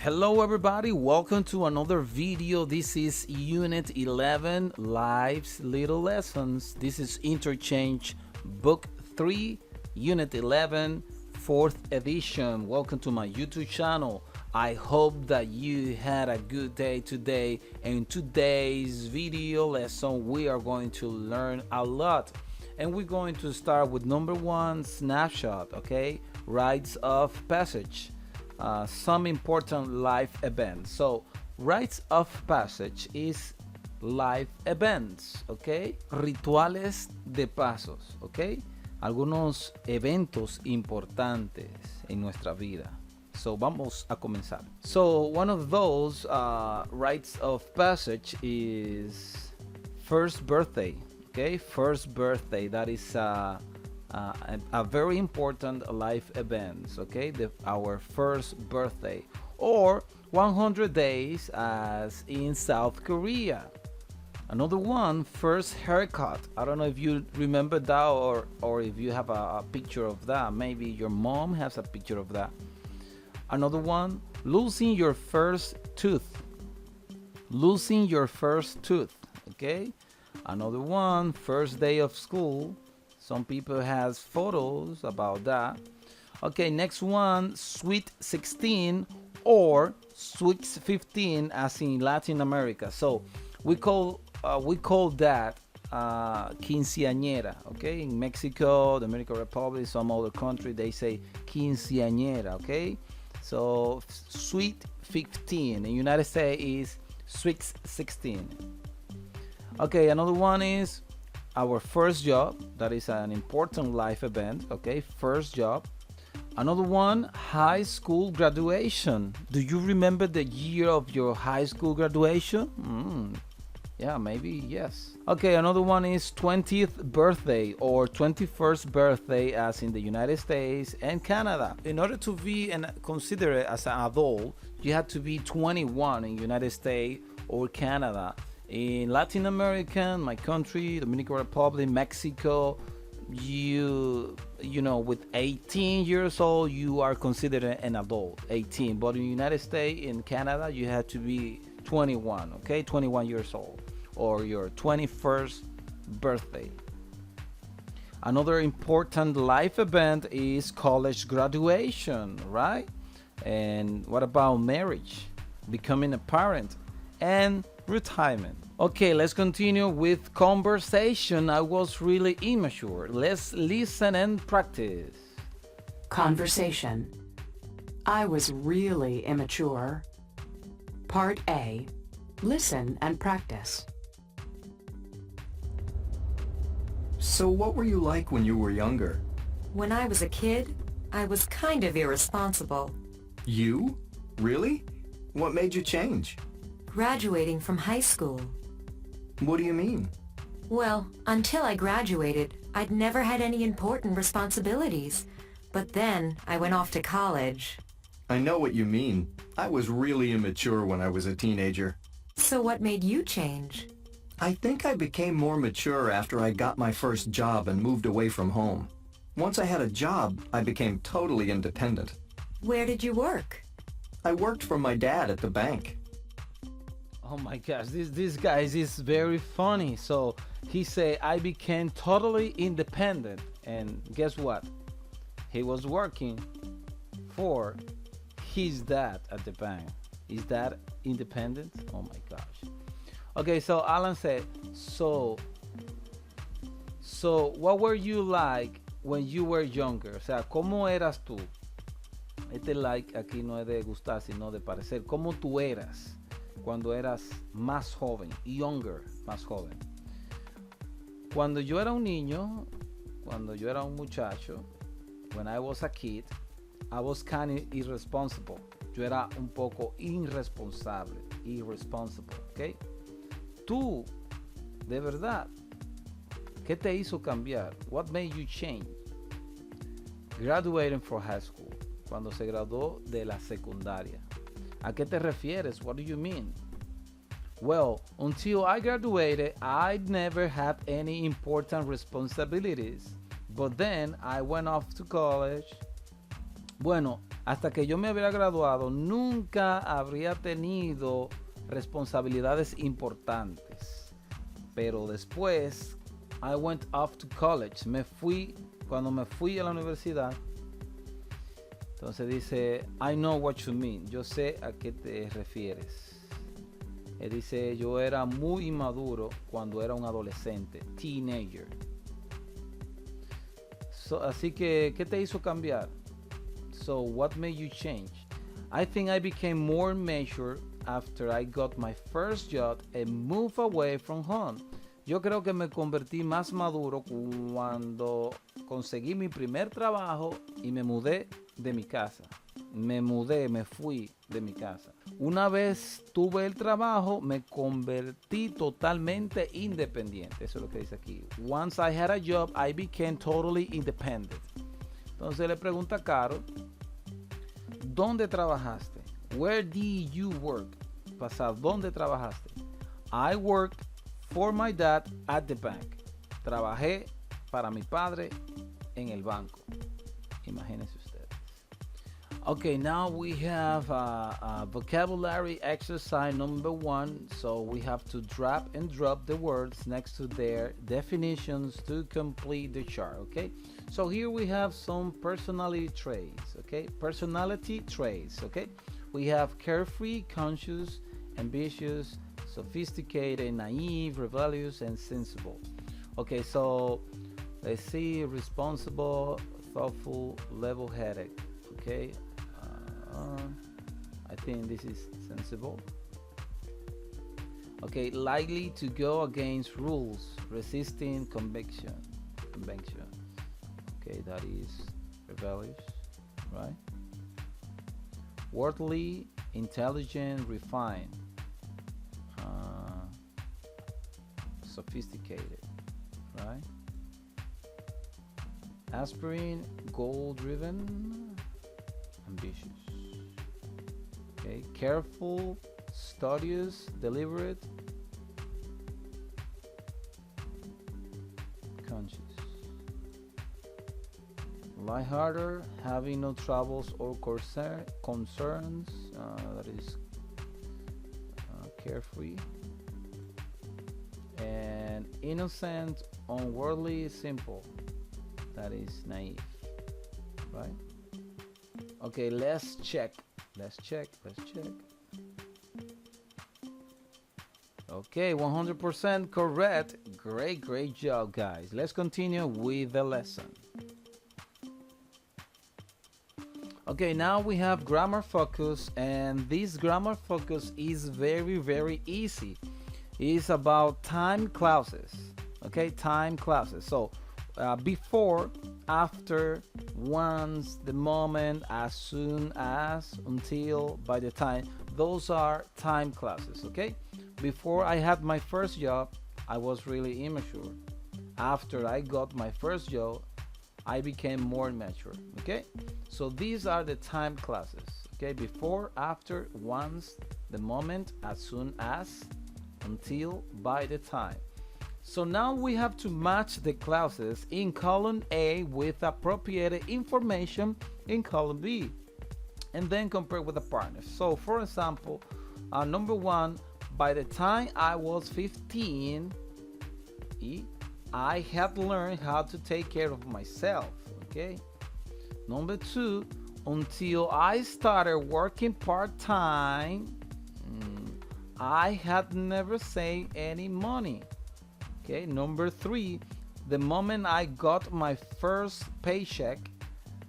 Hello everybody, welcome to another video. This is Unit 11, Life's Little Lessons. This is Interchange, Book 3, Unit 11, 4th edition. Welcome to my YouTube channel. I hope that you had a good day today. In today's video lesson, we are going to learn a lot. And we're going to start with number 1, Snapshot, okay? Rites of Passage. Some important life events. So, rites of passage is life events, okay? Rituales de pasos, okay? Algunos eventos importantes en nuestra vida. So, vamos a comenzar. So, one of those rites of passage is first birthday, okay? First birthday, that is a very important life event, okay? Our first birthday, or 100 days as in South Korea. Another one, first haircut. I don't know if you remember that, or if you have a picture of that. Maybe your mom has a picture of that. Another one, losing your first tooth. Losing your first tooth, okay? Another one, first day of school. Some people has photos about that. Okay, next one, Sweet 16 or Sweet 15 as in Latin America. So we call that quinceañera. Okay, in Mexico, the Dominican Republic, some other country, they say quinceañera. Okay, so Sweet 15 in the United States is Sweet 16. Okay, another one is our first job. That is an important life event, okay? First job. Another one, high school graduation. Do you remember the year of your high school graduation? Yeah, maybe yes. Okay, another one is 20th birthday or 21st birthday as in the United States and Canada. In order to be considered as an adult, you have to be 21 in United States or Canada. In Latin America, my country, Dominican Republic, Mexico, you know, with 18 years old, you are considered an adult, 18. But in the United States, in Canada, you have to be 21, okay? 21 years old, or your 21st birthday. Another important life event is college graduation, right? And what about marriage, becoming a parent, and retirement? Okay, let's continue with conversation. I was really immature. Let's listen and practice. Conversation. I was really immature. Part A. Listen and practice. So what were you like when you were younger? When I was a kid, I was kind of irresponsible. You? Really? What made you change? Graduating from high school. What do you mean? Well, until I graduated, I'd never had any important responsibilities. But then I went off to college. I know what you mean. I was really immature when I was a teenager. So what made you change? I think I became more mature after I got my first job and moved away from home. Once I had a job, I became totally independent. Where did you work? I worked for my dad at the bank. Oh my gosh, this guy is very funny. So he said, I became totally independent. And guess what? He was working for his dad at the bank. Is that independent? Oh my gosh. Okay, so Alan said, so what were you like when you were younger? O sea, ¿cómo eras tú? Este like aquí no es de gustar, sino de parecer. ¿Cómo tú eras cuando eras más joven? Younger, más joven. Cuando yo era un niño, cuando yo era un muchacho, when I was a kid, I was kind of irresponsible. Yo era un poco irresponsible, ¿ok? Tú, de verdad, ¿qué te hizo cambiar? What made you change? Graduating from high school, cuando se graduó de la secundaria. ¿A qué te refieres? What do you mean? Well, until I graduated, I never had any important responsibilities. But then I went off to college. Bueno, hasta que yo me habría graduado, nunca habría tenido responsabilidades importantes. Pero después, I went off to college. Cuando me fui a la universidad, entonces dice, I know what you mean. Yo sé a qué te refieres. Él dice, yo era muy inmaduro cuando era un adolescente, teenager. Así que, ¿qué te hizo cambiar? So, what made you change? I think I became more mature after I got my first job and moved away from home. Yo creo que me convertí más maduro cuando conseguí mi primer trabajo y me mudé de mi casa. Me fui de mi casa. Una vez tuve el trabajo, me convertí totalmente independiente. Eso es lo que dice aquí. Once I had a job, I became totally independent. Entonces le pregunta a Caro, ¿dónde trabajaste? Where did you work? Pasado, ¿dónde trabajaste? I worked for my dad at the bank. Trabajé para mi padre en el banco. Imagínense ustedes. Okay, now we have a vocabulary exercise number 1. So we have to drop and drop the words next to their definitions to complete the chart. Okay, so here we have some personality traits. Okay, personality traits. Okay, we have carefree, conscious, ambitious, sophisticated, naive, rebellious, and sensible. Okay, so let's see: responsible, thoughtful, level-headed. Okay, I think this is sensible. Okay, likely to go against rules, resisting conviction. Okay, that is rebellious, right? Worldly, intelligent, refined, sophisticated, right? Aspiring, goal-driven, ambitious. Okay, careful, studious, deliberate, conscious. Lighthearted, having no troubles or concerns, that is carefree. And innocent, unworldly, simple, that is naive, right? Okay, let's check. Okay, 100% correct. Great job, guys. Let's continue with the lesson. Okay, now we have grammar focus, and this grammar focus is very easy. It's about time clauses. Okay, time clauses. So before, after, once, the moment, as soon as, until, by the time, those are time clauses. Okay, before I had my first job, I was really immature. After I got my first job, I became more mature. Okay, so these are the time clauses. Okay, before, after, once, the moment, as soon as, until, by the time. So now we have to match the clauses in column A with appropriate information in column B, and then compare with the partners. So for example, number 1, by the time I was 15, I had learned how to take care of myself. Okay. Number 2, until I started working part-time, I had never saved any money. Okay, number 3, the moment I got my first paycheck,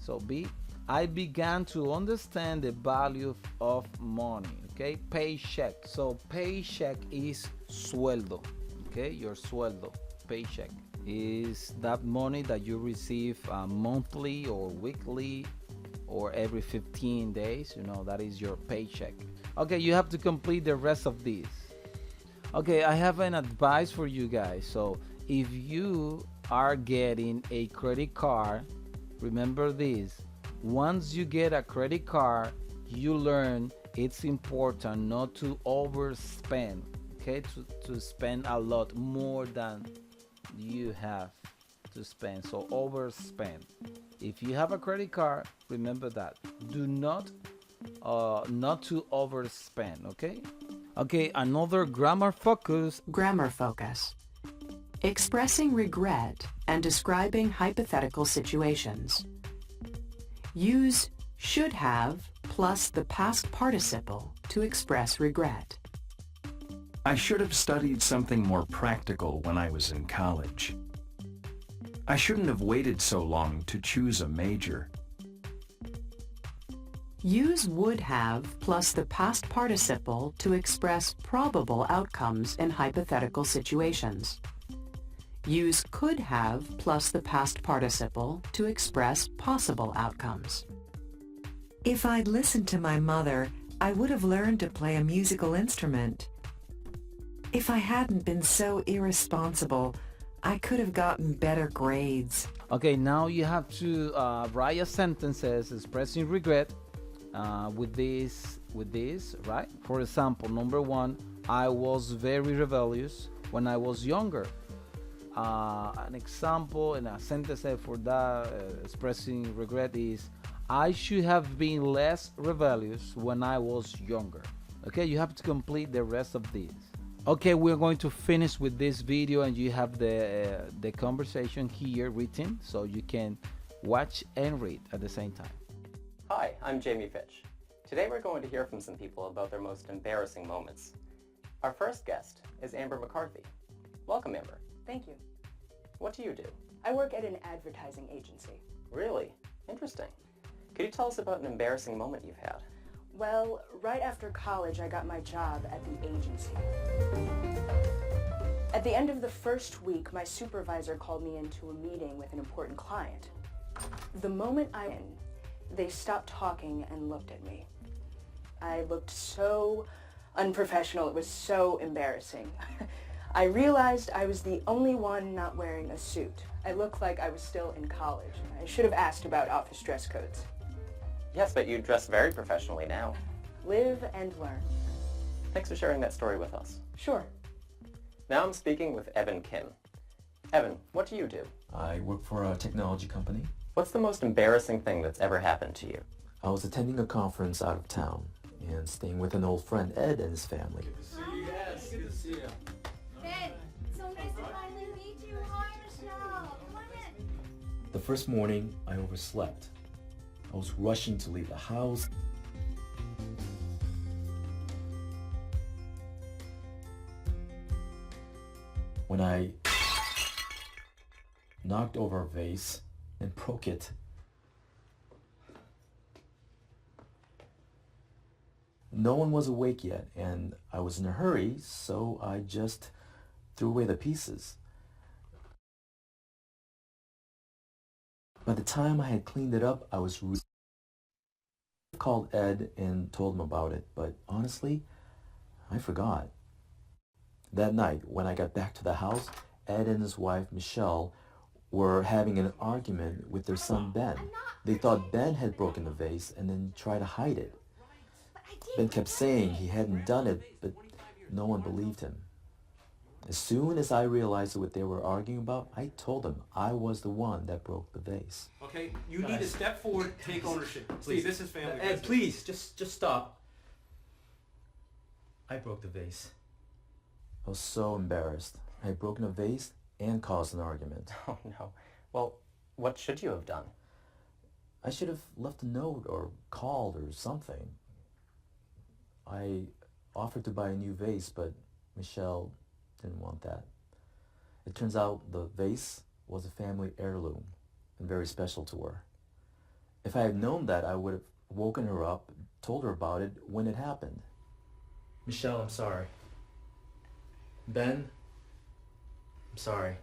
so B, I began to understand the value of money. Okay, paycheck. So paycheck is sueldo. Okay, your sueldo, paycheck is that money that you receive monthly or weekly or every 15 days. You know, that is your paycheck. Okay, you have to complete the rest of these. Okay, I have an advice for you guys. So if you are getting a credit card, remember this: once you get a credit card, you learn it's important not to overspend. Okay, to spend a lot more than you have. to spend, so overspend. If you have a credit card, remember that. Do not to overspend, okay? Okay, another grammar focus. Grammar focus. Expressing regret and describing hypothetical situations. Use should have plus the past participle to express regret. I should have studied something more practical when I was in college. I shouldn't have waited so long to choose a major. Use would have plus the past participle to express probable outcomes in hypothetical situations. Use could have plus the past participle to express possible outcomes. If I'd listened to my mother, I would have learned to play a musical instrument. If I hadn't been so irresponsible, I could have gotten better grades. Okay, now you have to write a sentences expressing regret with this, right? For example, number 1, I was very rebellious when I was younger. An example and a sentence for that expressing regret is, I should have been less rebellious when I was younger. Okay, you have to complete the rest of these. Okay, we're going to finish with this video, and you have the conversation here written, so you can watch and read at the same time. Hi, I'm Jamie Fitch. Today we're going to hear from some people about their most embarrassing moments. Our first guest is Amber McCarthy. Welcome, Amber. Thank you. What do you do? I work at an advertising agency. Really? Interesting. Could you tell us about an embarrassing moment you've had? Well, right after college, I got my job at the agency. At the end of the first week, my supervisor called me into a meeting with an important client. The moment I'm in, they stopped talking and looked at me. I looked so unprofessional. It was so embarrassing. I realized I was the only one not wearing a suit. I looked like I was still in college. I should have asked about office dress codes. Yes, but you dress very professionally now. Live and learn. Thanks for sharing that story with us. Sure. Now I'm speaking with Evan Kim. Evan, what do you do? I work for a technology company. What's the most embarrassing thing that's ever happened to you? I was attending a conference out of town and staying with an old friend, Ed, and his family. Good to see you. Yes, good to see you. Ed, so nice to finally meet you. Hi, Michelle. Come on in. The first morning, I overslept. I was rushing to leave the house. When I knocked over a vase and broke it. No one was awake yet, and I was in a hurry, so I just threw away the pieces. By the time I had cleaned it up, I was called Ed and told him about it, but honestly, I forgot. That night, when I got back to the house, Ed and his wife, Michelle, were having an argument with their son, Ben. They thought Ben had broken the vase and then tried to hide it. Ben kept saying he hadn't done it, but no one believed him. As soon as I realized what they were arguing about, I told them I was the one that broke the vase. Okay, you need to step forward, take ownership. Please, this is family business. Ed, please, just stop. I broke the vase. I was so embarrassed. I had broken a vase and caused an argument. Oh no. Well, what should you have done? I should have left a note or called or something. I offered to buy a new vase, but Michelle didn't want that. It turns out the vase was a family heirloom and very special to her. If I had known that, I would have woken her up, told her about it when it happened. Michelle, I'm sorry. Ben, I'm sorry.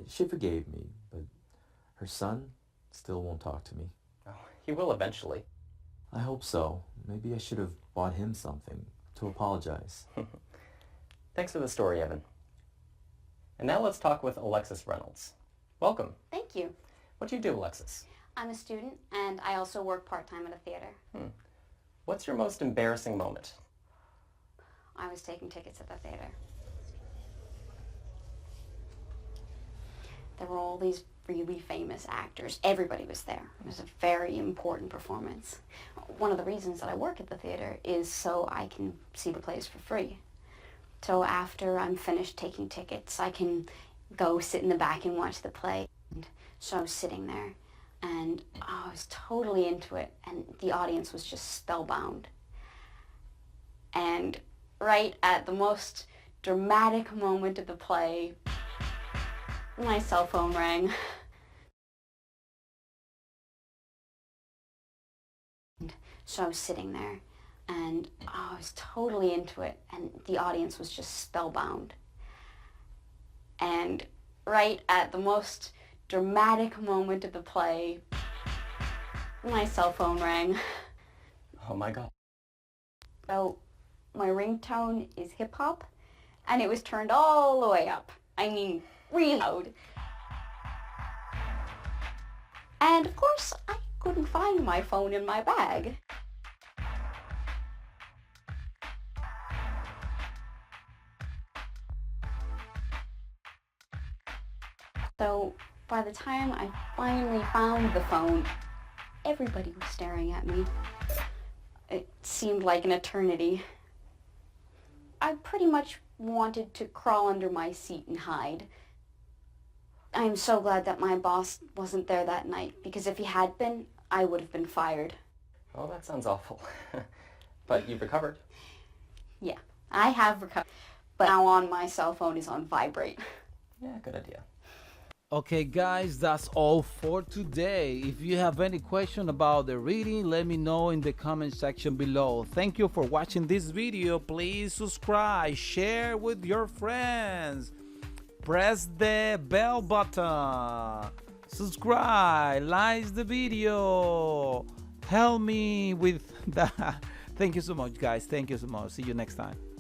She forgave me, but her son still won't talk to me. Oh, he will eventually. I hope so. Maybe I should have bought him something to apologize. Thanks for the story, Evan. And now let's talk with Alexis Reynolds. Welcome. Thank you. What do you do, Alexis? I'm a student, and I also work part-time at a theater. What's your most embarrassing moment? I was taking tickets at the theater. There were all these really famous actors. Everybody was there. It was a very important performance. One of the reasons that I work at the theater is so I can see the plays for free. So after I'm finished taking tickets, I can go sit in the back and watch the play. And so I was sitting there, and I was totally into it, and the audience was just spellbound. And right at the most dramatic moment of the play, my cell phone rang. And so I was sitting there, and I was totally into it, and the audience was just spellbound. And right at the most dramatic moment of the play, my cell phone rang. Oh my God. So my ringtone is hip hop, and it was turned all the way up. I mean, really loud. And of course, I couldn't find my phone in my bag. So by the time I finally found the phone, everybody was staring at me. It seemed like an eternity. I pretty much wanted to crawl under my seat and hide. I'm so glad that my boss wasn't there that night, because if he had been, I would have been fired. Oh, that sounds awful. But you've recovered. Yeah, I have recovered. But now on, my cell phone is on vibrate. Yeah, good idea. Okay guys, that's all for today. If you have any question about the reading, let me know in the comment section below. Thank you for watching this video. Please subscribe, share with your friends, press the bell button, subscribe, like the video, help me with that. Thank you so much guys, thank you so much. See you next time.